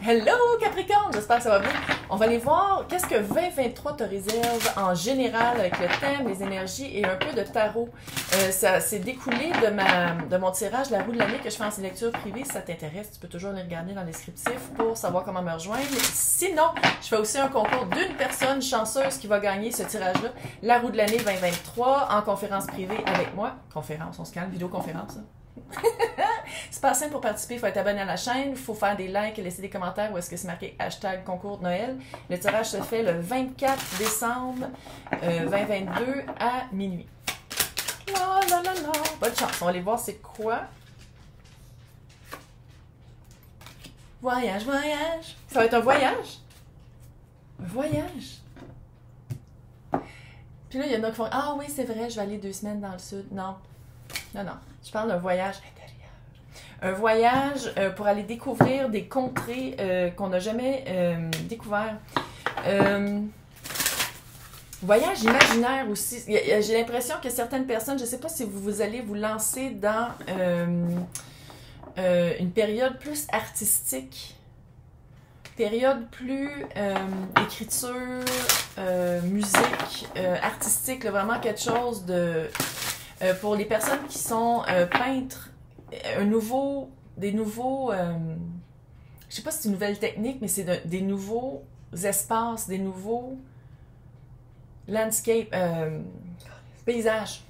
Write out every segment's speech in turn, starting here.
Hello Capricorne, j'espère que ça va bien. On va aller voir qu'est-ce que 2023 te réserve en général avec le thème, les énergies et un peu de tarot. Ça s'est découlé de mon tirage La roue de l'année que je fais en lecture privée. Si ça t'intéresse, tu peux toujours les regarder dans le descriptif pour savoir comment me rejoindre. Sinon, je fais aussi un concours d'une personne chanceuse qui va gagner ce tirage-là, La roue de l'année 2023 en conférence privée avec moi. Conférence, on se calme, vidéoconférence. C'est pas simple pour participer, il faut être abonné à la chaîne, il faut faire des likes et laisser des commentaires où est-ce que c'est marqué hashtag concours de Noël. Le tirage se fait le 24 décembre 2022 à minuit. La, la, la, la. Bonne chance, on va aller voir c'est quoi. Voyage, voyage. Ça va être un voyage? Un voyage? Puis là, il y en a qui font ah oui, c'est vrai, je vais aller 2 semaines dans le sud. Non. Non, non. Je parle d'un voyage intérieur. Un voyage pour aller découvrir des contrées qu'on n'a jamais découvert. Voyage imaginaire aussi. J'ai l'impression que certaines personnes, je ne sais pas si vous allez vous lancer dans une période plus artistique, période plus écriture, musique, artistique, là, vraiment quelque chose de... pour les personnes qui sont peintres, des nouveaux, je sais pas si c'est une nouvelle technique, mais c'est des nouveaux espaces, des nouveaux landscapes, paysages.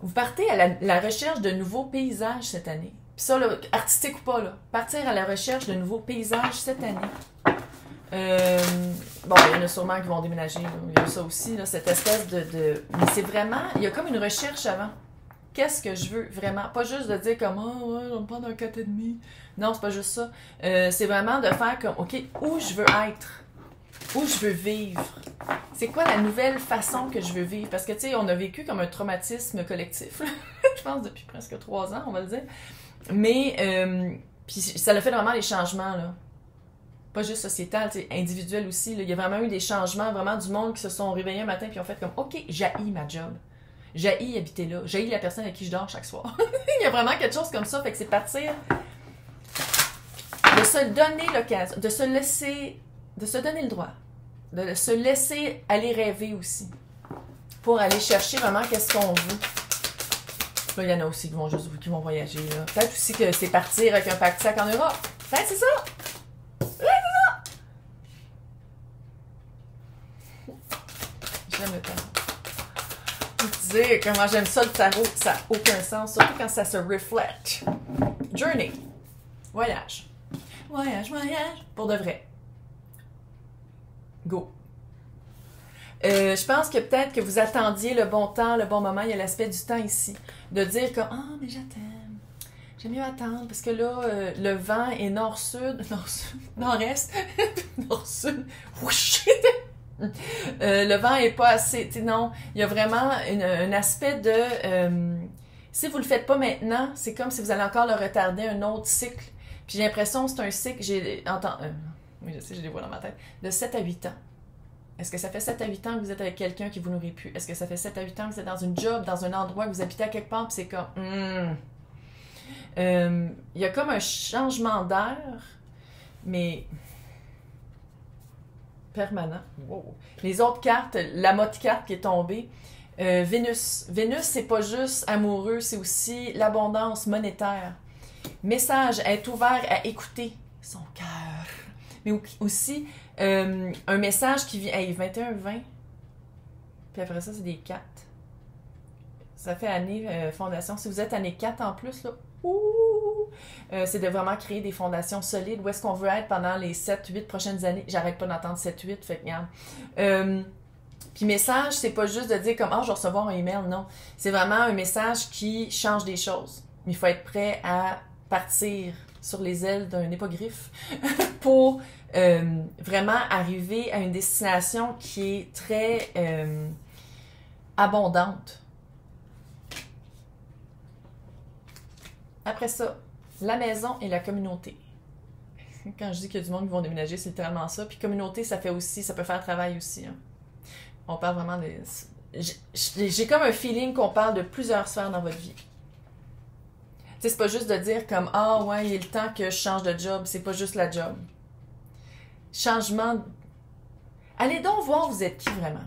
Vous partez à la recherche de nouveaux paysages cette année. Puis ça, là, artistique ou pas, là, partir à la recherche de nouveaux paysages cette année. Bon, il y en a sûrement qui vont déménager, là. Il y a ça aussi, là, cette espèce de... Mais c'est vraiment, il y a comme une recherche avant. Qu'est-ce que je veux vraiment? Pas juste de dire comme, oh, ouais, je vais me prendre un 4,5. Non, c'est pas juste ça. C'est vraiment de faire comme, OK, où je veux être? Où je veux vivre? C'est quoi la nouvelle façon que je veux vivre? Parce que, tu sais, on a vécu comme un traumatisme collectif, je pense, depuis presque 3 ans, on va le dire. Mais, puis ça a fait vraiment des changements, là. Pas juste sociétal, individuel aussi. Là. Il y a vraiment eu des changements, vraiment du monde qui se sont réveillés un matin et ont fait comme, OK, j'haïs ma job. J'haïs habiter là. J'haïs la personne avec qui je dors chaque soir. Il y a vraiment quelque chose comme ça. Fait que c'est partir de se donner l'occasion, de se donner le droit, de se laisser aller rêver aussi. Pour aller chercher vraiment qu'est-ce qu'on veut. Là, il y en a aussi qui vont voyager. Peut-être aussi que c'est partir avec un pack-sac en Europe. Peut-être c'est ça. J'aime le tarot. Vous dire comment j'aime ça le tarot, ça n'a aucun sens, surtout quand ça se reflète. Journey. Voyage. Voyage, voyage. Pour de vrai. Go. Je pense que peut-être que vous attendiez le bon temps, le bon moment. Il y a l'aspect du temps ici. De dire comme, ah, mais j'attends. J'aime mieux attendre parce que là, le vent est nord-sud, nord-sud, nord-est, nord-sud. Le vent est pas assez, non, il y a vraiment un aspect de si vous le faites pas maintenant, c'est comme si vous allez encore le retarder un autre cycle. Puis j'ai l'impression que c'est un cycle, oui je sais, je les vois dans ma tête, de 7 à 8 ans. Est-ce que ça fait 7 à 8 ans que vous êtes avec quelqu'un qui vous nourrit plus? Est-ce que ça fait 7 à 8 ans que vous êtes dans une job, dans un endroit, que vous habitez à quelque part, puis c'est comme il y a comme un changement d'air, mais permanent. Wow. Les autres cartes, la mode carte qui est tombée, Vénus. Vénus, c'est pas juste amoureux, c'est aussi l'abondance monétaire. Message, être ouvert à écouter son cœur. Mais aussi, un message qui vient, 21-20, puis après ça, c'est des 4. Ça fait année fondation. Si vous êtes année 4 en plus, là, c'est de vraiment créer des fondations solides. Où est-ce qu'on veut être pendant les 7-8 prochaines années? J'arrête pas d'entendre 7-8, fait que regarde. Puis message, c'est pas juste de dire comme « Ah, je vais recevoir un email », non. C'est vraiment un message qui change des choses. Mais il faut être prêt à partir sur les ailes d'un hippogriffe pour vraiment arriver à une destination qui est très abondante. Après ça, la maison et la communauté. Quand je dis qu'il y a du monde qui vont déménager, c'est littéralement ça. Puis communauté, ça peut faire travail aussi. Hein. On parle vraiment de... J'ai comme un feeling qu'on parle de plusieurs sphères dans votre vie. sais, c'est pas juste de dire comme, ah ouais, il est le temps que je change de job. C'est pas juste la job. Changement. Allez donc voir vous êtes qui vraiment.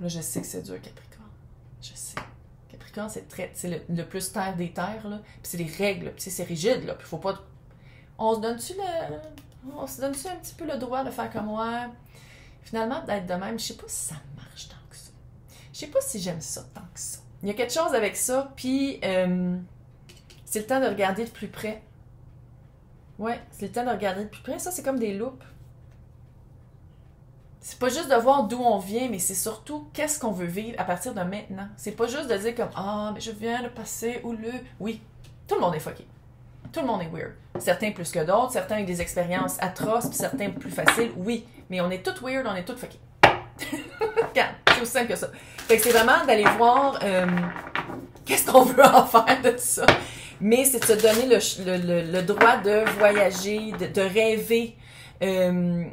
Là, je sais que c'est dur, Capricorne. Je sais. Capricorne, c'est le plus terre des terres, là. Puis c'est les règles, puis c'est rigide, là. Puis faut pas... On se donne-tu un petit peu le droit de faire comme moi? Finalement, d'être de même, je sais pas si ça marche tant que ça. Je sais pas si j'aime ça tant que ça. Il y a quelque chose avec ça, puis c'est le temps de regarder de plus près. Ouais, c'est le temps de regarder de plus près. Ça, c'est comme des loupes. C'est pas juste de voir d'où on vient, mais c'est surtout qu'est-ce qu'on veut vivre à partir de maintenant. C'est pas juste de dire comme ah, mais je viens de passer ou le. Oui, tout le monde est fucké. Tout le monde est weird. Certains plus que d'autres, certains avec des expériences atroces, puis certains plus faciles, oui. Mais on est tous weird, on est tous fuckés. Regarde, c'est aussi simple que ça. Fait que c'est vraiment d'aller voir qu'est-ce qu'on veut en faire de ça. Mais c'est de se donner le droit de voyager, de rêver. Il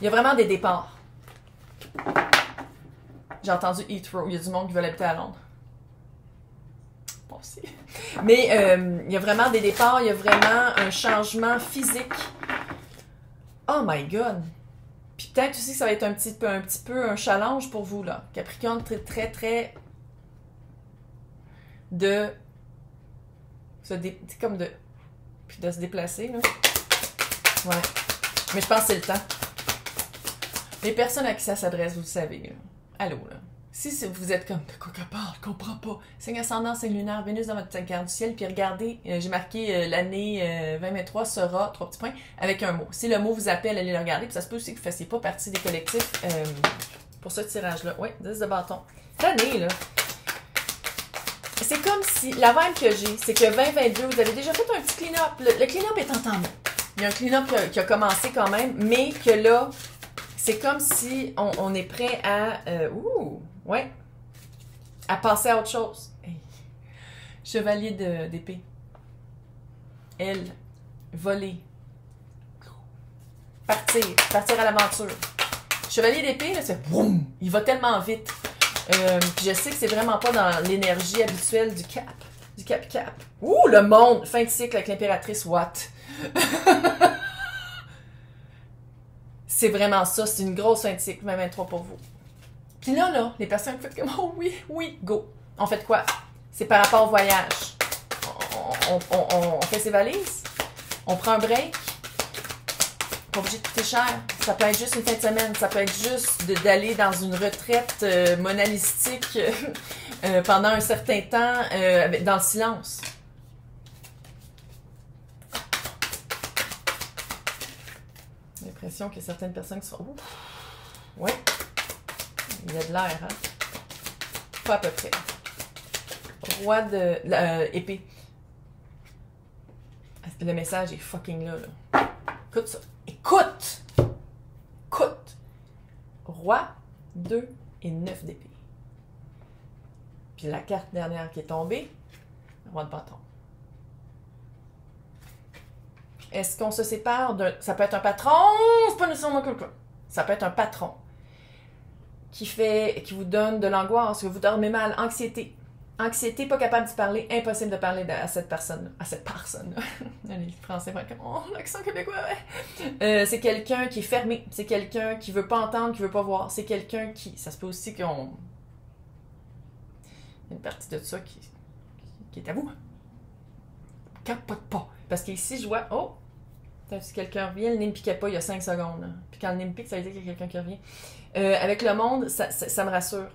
y a vraiment des départs. J'ai entendu Heathrow. Il y a du monde qui veut habiter à Londres. Bon, aussi. Mais il y a vraiment des départs. Il y a vraiment un changement physique. Oh my God! Puis peut-être aussi que ça va être un petit peu un challenge pour vous, là. Capricorne, très de comme de puis de se déplacer, là. Ouais. Mais je pense que c'est le temps. Les personnes à qui ça s'adresse, vous le savez, là. Allô, là. Si vous êtes comme, de quoi qu'elle parle, je comprends pas. Signe ascendant, signe lunaire, Vénus dans votre carte du ciel, puis regardez, j'ai marqué l'année 2023 sera, 3 petits points, avec un mot. Si le mot vous appelle, allez le regarder, puis ça se peut aussi que vous ne fassiez pas partie des collectifs pour ce tirage-là. Oui, 10 de bâton. Cette année, là, c'est comme si, la vibe que j'ai, c'est que 2022, vous avez déjà fait un petit clean-up. Le clean-up est en temps long. Il y a un clean-up qui a commencé quand même, mais que là, c'est comme si on est prêt à... ouais. À passer à autre chose. Hey. Chevalier d'épée. Elle. Voler. Partir à l'aventure. Chevalier d'épée, là, c'est boum! Il va tellement vite. Puis je sais que c'est vraiment pas dans l'énergie habituelle du cap. Du cap. Ouh, le monde! Fin de cycle avec l'impératrice Watt. C'est vraiment ça, c'est une grosse fin de cycle, 2023 pour vous. Puis là, les personnes qui font comme oh oui, go. On fait quoi? C'est par rapport au voyage. On fait ses valises, on prend un break, pas obligé de coûter cher. Ça peut être juste une fin de semaine, ça peut être juste d'aller dans une retraite monalistique pendant un certain temps dans le silence. J'ai l'impression qu'il y a certaines personnes qui sont... Ouf. Ouais. Il y a de l'air, hein? Pas à peu près. Roi de... épée. Le message est fucking là. Écoute ça. Écoute! Roi, 2 et 9 d'épée. Puis la carte dernière qui est tombée, roi de bâton. Est-ce qu'on se sépare d'un... Ça peut être un patron, c'est pas nécessairement quelqu'un. Ça peut être un patron qui vous donne de l'angoisse, que vous dormez mal, anxiété. Anxiété, pas capable de parler, impossible de parler à cette personne-là. Les Français vont être comme, oh, l'accent québécois, ouais. C'est quelqu'un qui est fermé, c'est quelqu'un qui veut pas entendre, qui veut pas voir, c'est quelqu'un qui... Ça se peut aussi qu'on... Il y a une partie de ça qui est à vous. Capote pas. Parce qu'ici, je vois, oh, si quelqu'un revient, le nez me piquait pas il y a 5 secondes. Là. Puis quand le nez me pique, ça veut dire qu'il y a quelqu'un qui revient. Avec le monde, ça me rassure.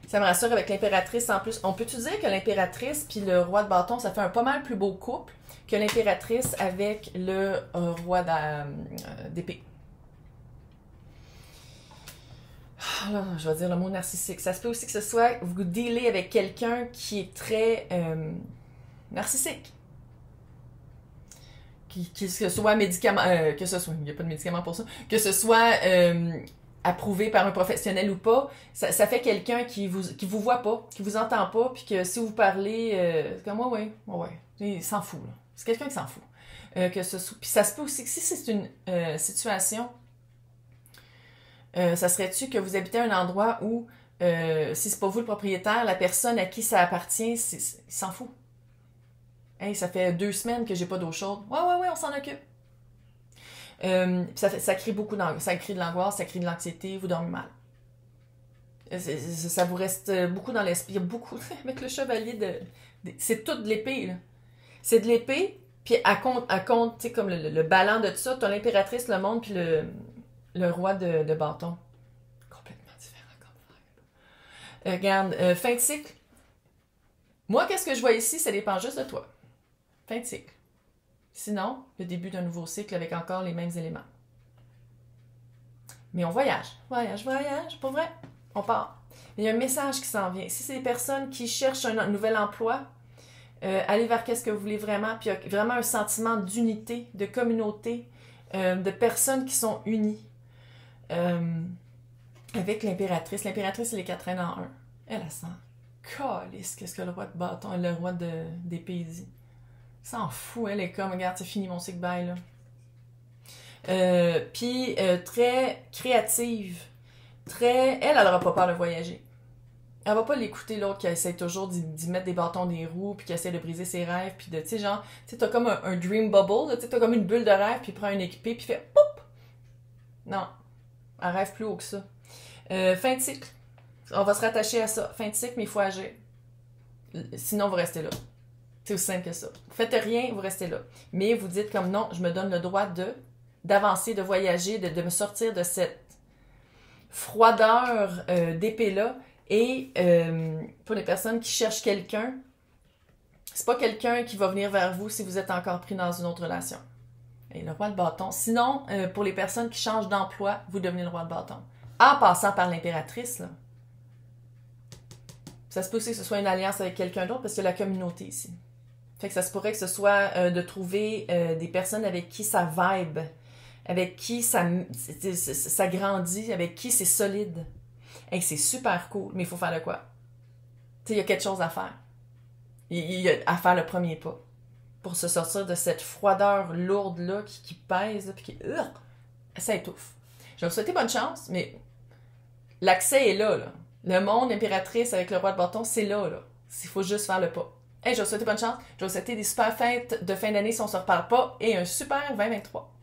Ça me rassure avec l'impératrice en plus. On peut-tu dire que l'impératrice puis le roi de bâton, ça fait un pas mal plus beau couple que l'impératrice avec le roi d'épée. Là, je vais dire le mot narcissique. Ça se peut aussi que ce soit, vous dealez avec quelqu'un qui est très narcissique. Que ce soit médicament, il n'y a pas de médicament pour ça, que ce soit approuvé par un professionnel ou pas, ça fait quelqu'un qui vous voit pas, qui vous entend pas, puis que si vous parlez, comme ouais, il s'en fout, là. C'est quelqu'un qui s'en fout. Puis ça se peut aussi que si c'est une situation, ça serait-tu que vous habitez un endroit où si c'est pas vous le propriétaire, la personne à qui ça appartient, il s'en fout. Hey, ça fait 2 semaines que j'ai pas d'eau chaude. Ouais, on s'en occupe. Ça crée beaucoup d'angoisse, ça crée de l'angoisse, ça crée de l'anxiété, vous dormez mal. Ça vous reste beaucoup dans l'esprit. Il y a beaucoup, avec le chevalier c'est tout de l'épée, là. C'est de l'épée, puis à compte, tu sais, comme le ballon de tout ça, t'as l'impératrice, le monde, puis le roi de bâton. Complètement différent comme regarde, fin de cycle. Moi, qu'est-ce que je vois ici, ça dépend juste de toi. Fin de cycle. Sinon, le début d'un nouveau cycle avec encore les mêmes éléments. Mais on voyage, pour vrai, on part. Il y a un message qui s'en vient. Si c'est des personnes qui cherchent un nouvel emploi, allez vers qu'est-ce que vous voulez vraiment, puis il y a vraiment un sentiment d'unité, de communauté, de personnes qui sont unies. Avec l'impératrice. L'impératrice, c'est les 4 reines en un. Elle sent calisse, qu'est-ce que le roi de bâton et le roi d'épée dit. S'en fout, elle est comme, regarde, c'est fini mon cycle bye, là. Puis très créative, elle n'aura pas peur de voyager. Elle va pas l'écouter l'autre qui essaie toujours d'y mettre des bâtons des roues, puis qui essaie de briser ses rêves, puis de, tu sais, genre, tu sais, t'as comme un dream bubble, tu sais, t'as comme une bulle de rêve, puis il prend une équipée, puis fait poup! Non, elle rêve plus haut que ça. Fin de cycle. On va se rattacher à ça. Fin de cycle, mais il faut agir. Sinon, vous restez là. C'est aussi simple que ça. Vous faites rien, vous restez là. Mais vous dites comme non, je me donne le droit d'avancer, de voyager, de me sortir de cette froideur d'épée-là. Et pour les personnes qui cherchent quelqu'un, c'est pas quelqu'un qui va venir vers vous si vous êtes encore pris dans une autre relation. Et le roi de bâton. Sinon, pour les personnes qui changent d'emploi, vous devenez le roi de bâton. En passant par l'impératrice, là. Ça se peut aussi que ce soit une alliance avec quelqu'un d'autre parce qu'il y a la communauté ici. Fait que ça se pourrait que ce soit de trouver des personnes avec qui ça vibe, avec qui ça grandit, avec qui c'est solide. Hey, c'est super cool, mais il faut faire de quoi? Tu sais, il y a quelque chose à faire. Il y a à faire le premier pas pour se sortir de cette froideur lourde-là qui pèse, puis qui... ça étouffe. Je vais vous souhaiter bonne chance, mais l'accès est là, là. Le monde impératrice avec le roi de bâton, c'est là, là. Il faut juste faire le pas. Hey, je vais vous souhaiter bonne chance. Je vais vous souhaiter des super fêtes de fin d'année si on se reparle pas et un super 2023.